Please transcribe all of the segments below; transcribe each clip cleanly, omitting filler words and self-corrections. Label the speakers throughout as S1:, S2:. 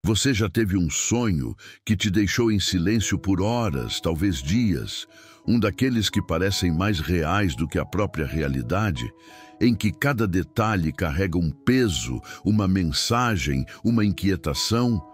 S1: Você já teve um sonho que te deixou em silêncio por horas, talvez dias, um daqueles que parecem mais reais do que a própria realidade, em que cada detalhe carrega um peso, uma mensagem, uma inquietação?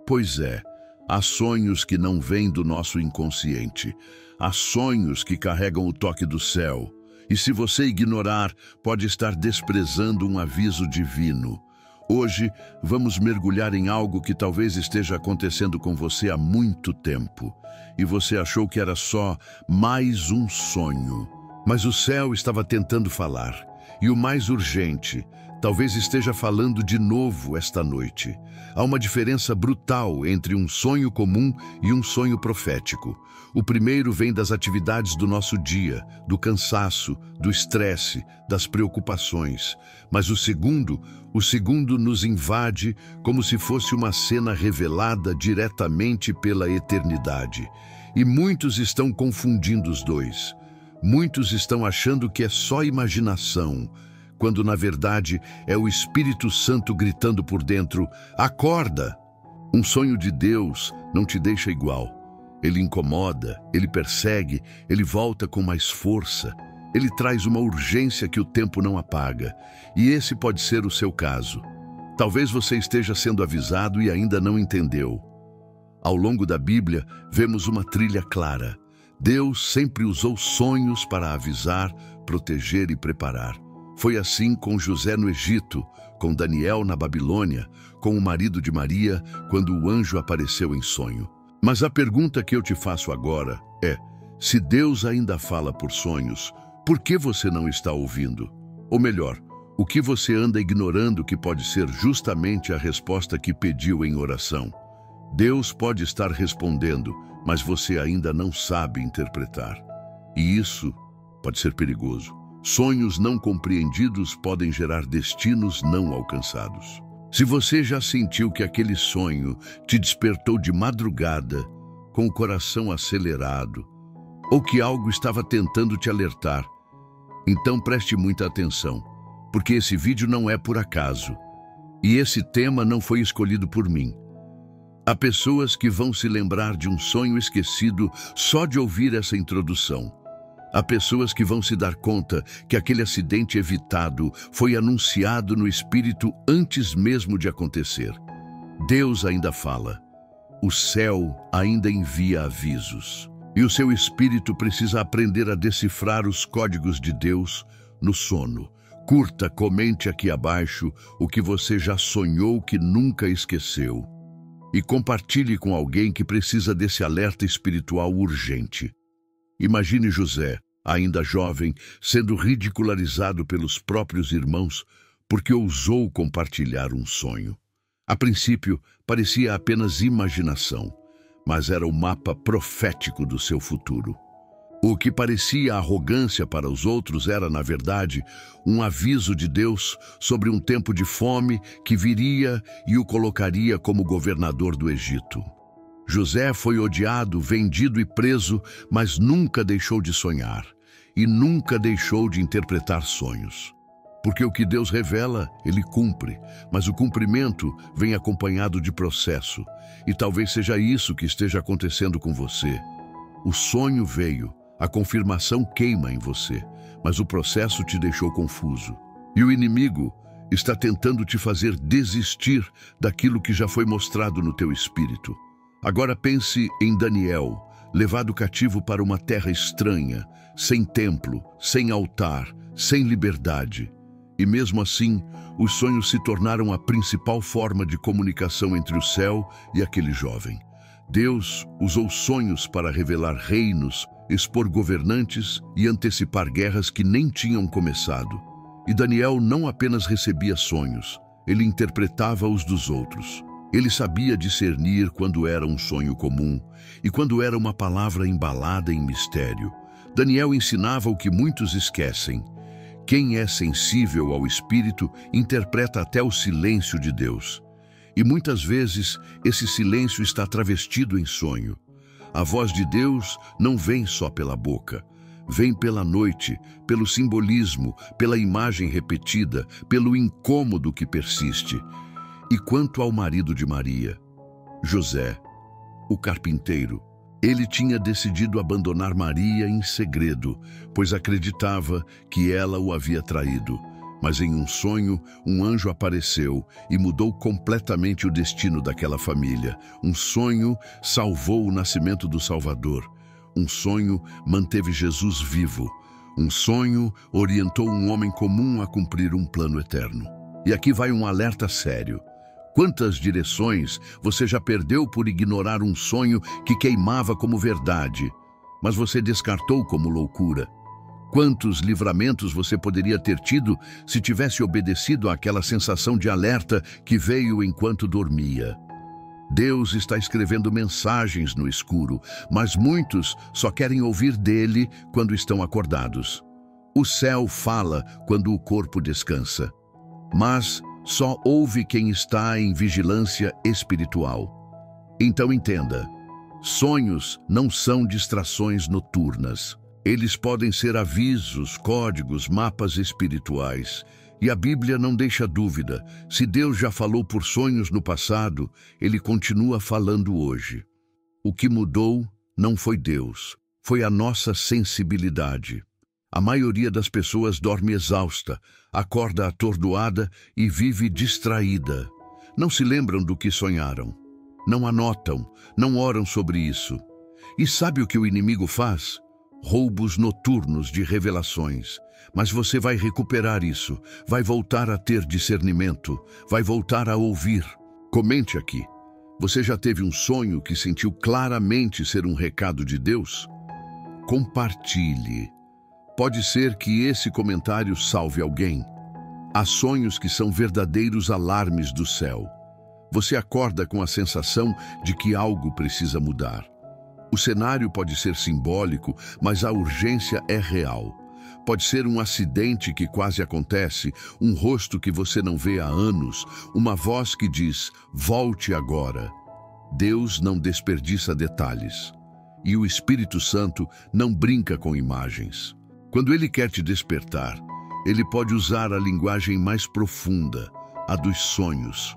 S1: Pois é, há sonhos que não vêm do nosso inconsciente. Há sonhos que carregam o toque do céu. E se você ignorar, pode estar desprezando um aviso divino. Hoje, vamos mergulhar em algo que talvez esteja acontecendo com você há muito tempo. E você achou que era só mais um sonho. Mas o céu estava tentando falar. E o mais urgente, talvez esteja falando de novo esta noite. Há uma diferença brutal entre um sonho comum e um sonho profético. O primeiro vem das atividades do nosso dia, do cansaço, do estresse, das preocupações. Mas o segundo nos invade como se fosse uma cena revelada diretamente pela eternidade. E muitos estão confundindo os dois. Muitos estão achando que é só imaginação, quando na verdade é o Espírito Santo gritando por dentro: acorda! Um sonho de Deus não te deixa igual. Ele incomoda, ele persegue, ele volta com mais força. Ele traz uma urgência que o tempo não apaga. E esse pode ser o seu caso. Talvez você esteja sendo avisado e ainda não entendeu. Ao longo da Bíblia, vemos uma trilha clara. Deus sempre usou sonhos para avisar, proteger e preparar. Foi assim com José no Egito, com Daniel na Babilônia, com o marido de Maria, quando o anjo apareceu em sonho. Mas a pergunta que eu te faço agora é: se Deus ainda fala por sonhos, por que você não está ouvindo? Ou melhor, o que você anda ignorando que pode ser justamente a resposta que pediu em oração? Deus pode estar respondendo, mas você ainda não sabe interpretar. E isso pode ser perigoso. Sonhos não compreendidos podem gerar destinos não alcançados. Se você já sentiu que aquele sonho te despertou de madrugada, com o coração acelerado, ou que algo estava tentando te alertar, então preste muita atenção, porque esse vídeo não é por acaso. E esse tema não foi escolhido por mim. Há pessoas que vão se lembrar de um sonho esquecido só de ouvir essa introdução. Há pessoas que vão se dar conta que aquele acidente evitado foi anunciado no Espírito antes mesmo de acontecer. Deus ainda fala. O céu ainda envia avisos. E o seu Espírito precisa aprender a decifrar os códigos de Deus no sono. Curta, comente aqui abaixo o que você já sonhou que nunca esqueceu. E compartilhe com alguém que precisa desse alerta espiritual urgente. Imagine José, ainda jovem, sendo ridicularizado pelos próprios irmãos porque ousou compartilhar um sonho. A princípio, parecia apenas imaginação, mas era o mapa profético do seu futuro. O que parecia arrogância para os outros era, na verdade, um aviso de Deus sobre um tempo de fome que viria e o colocaria como governador do Egito. José foi odiado, vendido e preso, mas nunca deixou de sonhar e nunca deixou de interpretar sonhos. Porque o que Deus revela, Ele cumpre, mas o cumprimento vem acompanhado de processo. E talvez seja isso que esteja acontecendo com você. O sonho veio, a confirmação queima em você, mas o processo te deixou confuso. E o inimigo está tentando te fazer desistir daquilo que já foi mostrado no teu espírito. Agora pense em Daniel, levado cativo para uma terra estranha, sem templo, sem altar, sem liberdade. E mesmo assim, os sonhos se tornaram a principal forma de comunicação entre o céu e aquele jovem. Deus usou sonhos para revelar reinos, expor governantes e antecipar guerras que nem tinham começado. E Daniel não apenas recebia sonhos, ele interpretava os dos outros. Ele sabia discernir quando era um sonho comum e quando era uma palavra embalada em mistério. Daniel ensinava o que muitos esquecem. Quem é sensível ao Espírito interpreta até o silêncio de Deus. E muitas vezes esse silêncio está travestido em sonho. A voz de Deus não vem só pela boca. Vem pela noite, pelo simbolismo, pela imagem repetida, pelo incômodo que persiste. E quanto ao marido de Maria, José, o carpinteiro. Ele tinha decidido abandonar Maria em segredo, pois acreditava que ela o havia traído. Mas em um sonho, um anjo apareceu e mudou completamente o destino daquela família. Um sonho salvou o nascimento do Salvador. Um sonho manteve Jesus vivo. Um sonho orientou um homem comum a cumprir um plano eterno. E aqui vai um alerta sério. Quantas direções você já perdeu por ignorar um sonho que queimava como verdade, mas você descartou como loucura? Quantos livramentos você poderia ter tido se tivesse obedecido àquela sensação de alerta que veio enquanto dormia? Deus está escrevendo mensagens no escuro, mas muitos só querem ouvir dele quando estão acordados. O céu fala quando o corpo descansa, mas só ouve quem está em vigilância espiritual. Então entenda, sonhos não são distrações noturnas. Eles podem ser avisos, códigos, mapas espirituais. E a Bíblia não deixa dúvida. Se Deus já falou por sonhos no passado, Ele continua falando hoje. O que mudou não foi Deus, foi a nossa sensibilidade. A maioria das pessoas dorme exausta, acorda atordoada e vive distraída. Não se lembram do que sonharam. Não anotam, não oram sobre isso. E sabe o que o inimigo faz? Roubos noturnos de revelações. Mas você vai recuperar isso, vai voltar a ter discernimento, vai voltar a ouvir. Comente aqui. Você já teve um sonho que sentiu claramente ser um recado de Deus? Compartilhe. Pode ser que esse comentário salve alguém. Há sonhos que são verdadeiros alarmes do céu. Você acorda com a sensação de que algo precisa mudar. O cenário pode ser simbólico, mas a urgência é real. Pode ser um acidente que quase acontece, um rosto que você não vê há anos, uma voz que diz, volte agora. Deus não desperdiça detalhes. E o Espírito Santo não brinca com imagens. Quando Ele quer te despertar, Ele pode usar a linguagem mais profunda, a dos sonhos.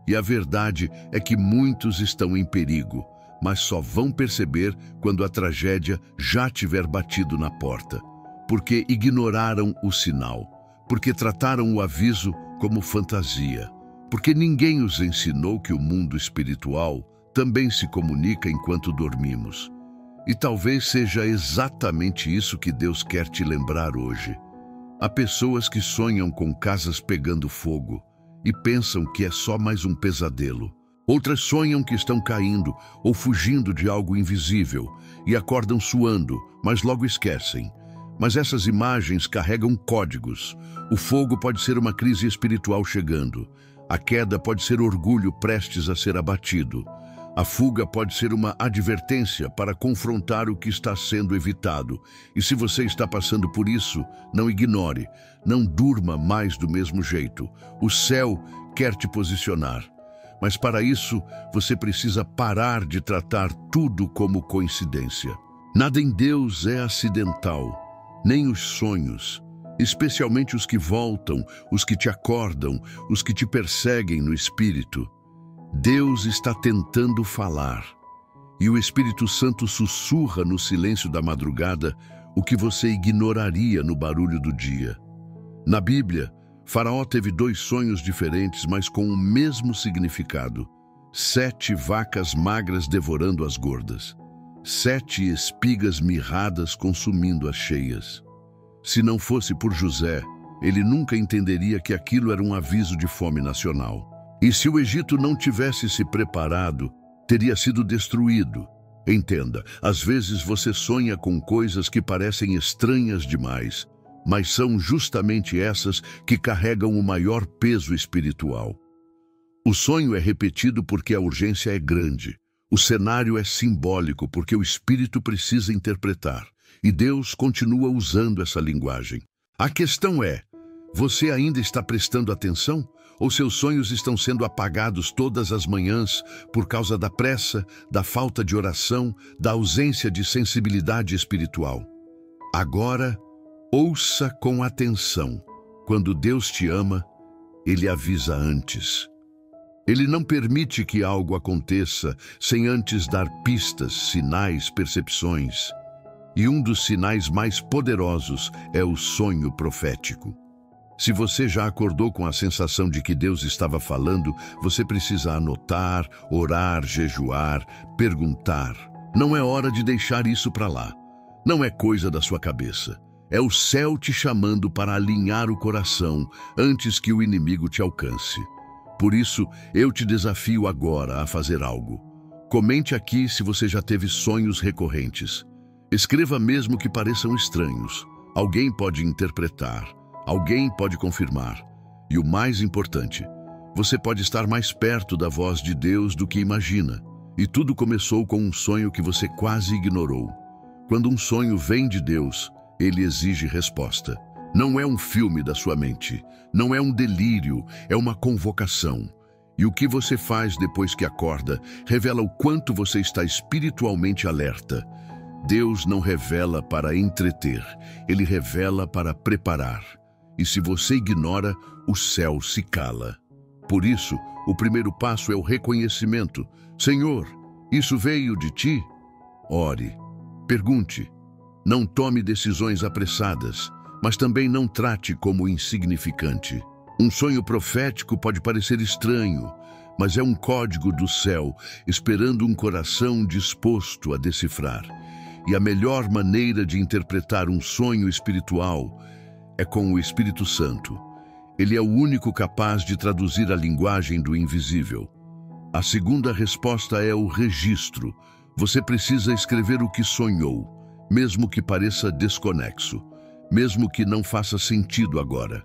S1: E a verdade é que muitos estão em perigo, mas só vão perceber quando a tragédia já tiver batido na porta. Porque ignoraram o sinal, porque trataram o aviso como fantasia, porque ninguém os ensinou que o mundo espiritual também se comunica enquanto dormimos. E talvez seja exatamente isso que Deus quer te lembrar hoje. Há pessoas que sonham com casas pegando fogo e pensam que é só mais um pesadelo. Outras sonham que estão caindo ou fugindo de algo invisível e acordam suando, mas logo esquecem. Mas essas imagens carregam códigos. O fogo pode ser uma crise espiritual chegando. A queda pode ser orgulho prestes a ser abatido. A fuga pode ser uma advertência para confrontar o que está sendo evitado. E se você está passando por isso, não ignore, não durma mais do mesmo jeito. O céu quer te posicionar. Mas para isso, você precisa parar de tratar tudo como coincidência. Nada em Deus é acidental, nem os sonhos, especialmente os que voltam, os que te acordam, os que te perseguem no espírito. Deus está tentando falar, e o Espírito Santo sussurra no silêncio da madrugada o que você ignoraria no barulho do dia. Na Bíblia, Faraó teve 2 sonhos diferentes, mas com o mesmo significado. 7 vacas magras devorando as gordas. 7 espigas mirradas consumindo as cheias. Se não fosse por José, ele nunca entenderia que aquilo era um aviso de fome nacional. E se o Egito não tivesse se preparado, teria sido destruído. Entenda, às vezes você sonha com coisas que parecem estranhas demais, mas são justamente essas que carregam o maior peso espiritual. O sonho é repetido porque a urgência é grande. O cenário é simbólico porque o espírito precisa interpretar. E Deus continua usando essa linguagem. A questão é, você ainda está prestando atenção? Ou seus sonhos estão sendo apagados todas as manhãs por causa da pressa, da falta de oração, da ausência de sensibilidade espiritual? Agora, ouça com atenção. Quando Deus te ama, Ele avisa antes. Ele não permite que algo aconteça sem antes dar pistas, sinais, percepções. E um dos sinais mais poderosos é o sonho profético. Se você já acordou com a sensação de que Deus estava falando, você precisa anotar, orar, jejuar, perguntar. Não é hora de deixar isso para lá. Não é coisa da sua cabeça. É o céu te chamando para alinhar o coração antes que o inimigo te alcance. Por isso, eu te desafio agora a fazer algo. Comente aqui se você já teve sonhos recorrentes. Escreva mesmo que pareçam estranhos. Alguém pode interpretar, alguém pode confirmar. E o mais importante, você pode estar mais perto da voz de Deus do que imagina. E tudo começou com um sonho que você quase ignorou. Quando um sonho vem de Deus, ele exige resposta. Não é um filme da sua mente, não é um delírio, é uma convocação. E o que você faz depois que acorda revela o quanto você está espiritualmente alerta. Deus não revela para entreter, ele revela para preparar. E se você ignora, o céu se cala. Por isso, o primeiro passo é o reconhecimento. Senhor, isso veio de ti? Ore, pergunte. Não tome decisões apressadas, mas também não trate como insignificante. Um sonho profético pode parecer estranho, mas é um código do céu esperando um coração disposto a decifrar. E a melhor maneira de interpretar um sonho espiritual é com o Espírito Santo. Ele é o único capaz de traduzir a linguagem do invisível. A segunda resposta é o registro. Você precisa escrever o que sonhou, mesmo que pareça desconexo, mesmo que não faça sentido agora.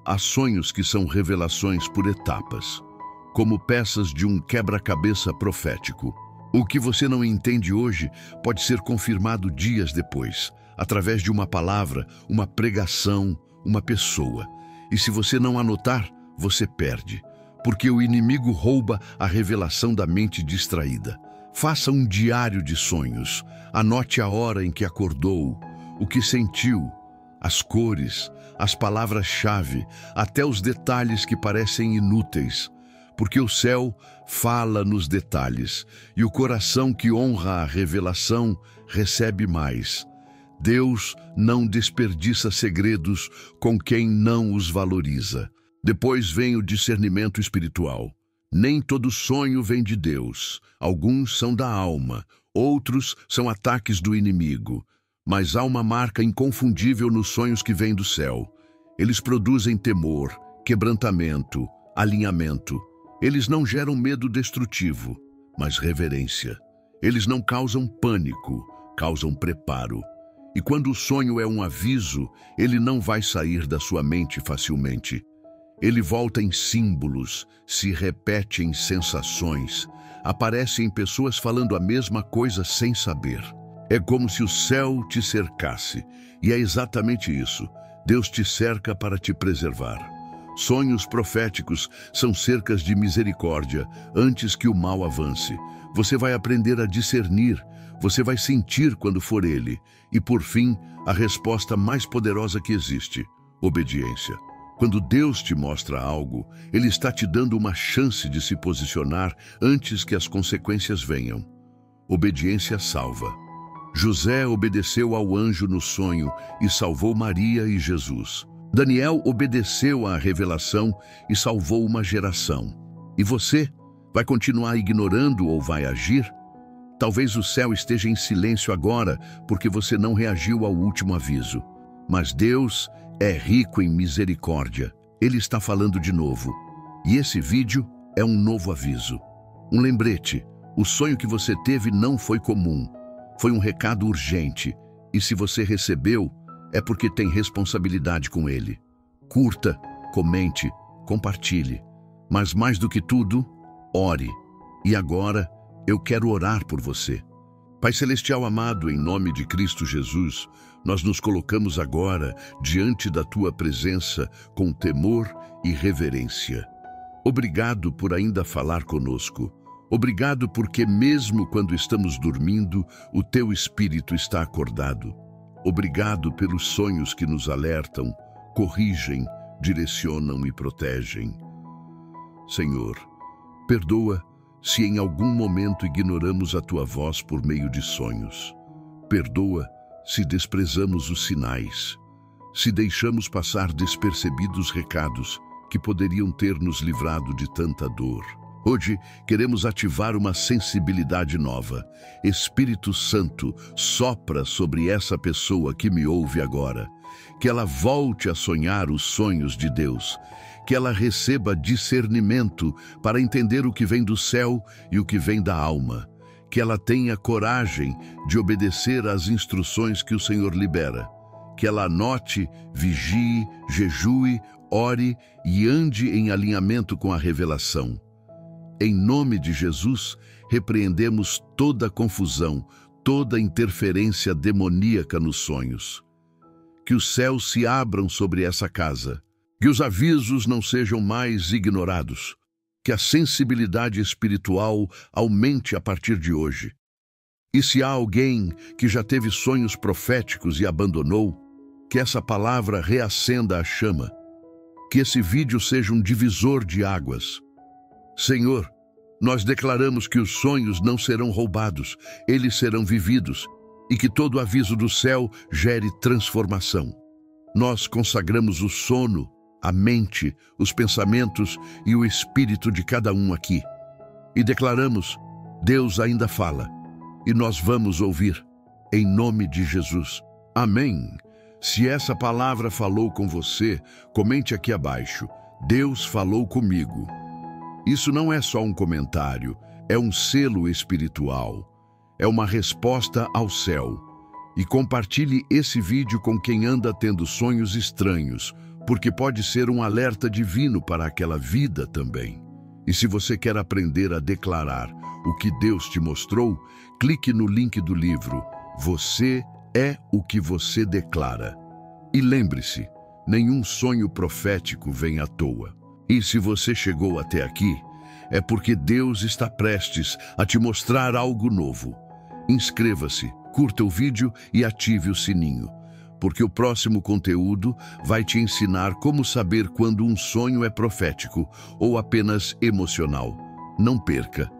S1: Há sonhos que são revelações por etapas, como peças de um quebra-cabeça profético. O que você não entende hoje pode ser confirmado dias depois, através de uma palavra, uma pregação, uma pessoa. E se você não anotar, você perde, porque o inimigo rouba a revelação da mente distraída. Faça um diário de sonhos. Anote a hora em que acordou, o que sentiu, as cores, as palavras-chave, até os detalhes que parecem inúteis. Porque o céu fala nos detalhes, e o coração que honra a revelação recebe mais. Deus não desperdiça segredos com quem não os valoriza. Depois vem o discernimento espiritual. Nem todo sonho vem de Deus. Alguns são da alma, outros são ataques do inimigo. Mas há uma marca inconfundível nos sonhos que vêm do céu. Eles produzem temor, quebrantamento, alinhamento. Eles não geram medo destrutivo, mas reverência. Eles não causam pânico, causam preparo. E quando o sonho é um aviso, ele não vai sair da sua mente facilmente. Ele volta em símbolos, se repete em sensações, aparece em pessoas falando a mesma coisa sem saber. É como se o céu te cercasse, e é exatamente isso. Deus te cerca para te preservar. Sonhos proféticos são cercas de misericórdia antes que o mal avance. Você vai aprender a discernir, você vai sentir quando for ele. E por fim, a resposta mais poderosa que existe: obediência. Quando Deus te mostra algo, Ele está te dando uma chance de se posicionar antes que as consequências venham. Obediência salva. José obedeceu ao anjo no sonho e salvou Maria e Jesus. Daniel obedeceu à revelação e salvou uma geração. E você? Vai continuar ignorando ou vai agir? Talvez o céu esteja em silêncio agora porque você não reagiu ao último aviso. Mas Deus é rico em misericórdia. Ele está falando de novo. E esse vídeo é um novo aviso. Um lembrete. O sonho que você teve não foi comum. Foi um recado urgente. E se você recebeu, é porque tem responsabilidade com ele. Curta, comente, compartilhe. Mas mais do que tudo, ore. E agora, eu quero orar por você. Pai Celestial amado, em nome de Cristo Jesus, nós nos colocamos agora diante da Tua presença com temor e reverência. Obrigado por ainda falar conosco. Obrigado porque mesmo quando estamos dormindo, o Teu Espírito está acordado. Obrigado pelos sonhos que nos alertam, corrigem, direcionam e protegem. Senhor, Perdoa se em algum momento ignoramos a tua voz por meio de sonhos. Perdoa se desprezamos os sinais, se deixamos passar despercebidos recados que poderiam ter nos livrado de tanta dor. Hoje queremos ativar uma sensibilidade nova. Espírito Santo, sopra sobre essa pessoa que me ouve agora. Que ela volte a sonhar os sonhos de Deus. Que ela receba discernimento para entender o que vem do céu e o que vem da alma. Que ela tenha coragem de obedecer às instruções que o Senhor libera. Que ela anote, vigie, jejue, ore e ande em alinhamento com a revelação. Em nome de Jesus, repreendemos toda confusão, toda interferência demoníaca nos sonhos. Que os céus se abram sobre essa casa, que os avisos não sejam mais ignorados, que a sensibilidade espiritual aumente a partir de hoje. E se há alguém que já teve sonhos proféticos e abandonou, que essa palavra reacenda a chama, que esse vídeo seja um divisor de águas. Senhor, nós declaramos que os sonhos não serão roubados, eles serão vividos, e que todo aviso do céu gere transformação. Nós consagramos o sono, a mente, os pensamentos e o espírito de cada um aqui. E declaramos, Deus ainda fala, e nós vamos ouvir, em nome de Jesus. Amém. Se essa palavra falou com você, comente aqui abaixo, Deus falou comigo. Isso não é só um comentário, é um selo espiritual. É uma resposta ao céu. E compartilhe esse vídeo com quem anda tendo sonhos estranhos, porque pode ser um alerta divino para aquela vida também. E se você quer aprender a declarar o que Deus te mostrou, clique no link do livro Você é o que você declara. E lembre-se, nenhum sonho profético vem à toa. E se você chegou até aqui, é porque Deus está prestes a te mostrar algo novo. Inscreva-se, curta o vídeo e ative o sininho, porque o próximo conteúdo vai te ensinar como saber quando um sonho é profético ou apenas emocional. Não perca!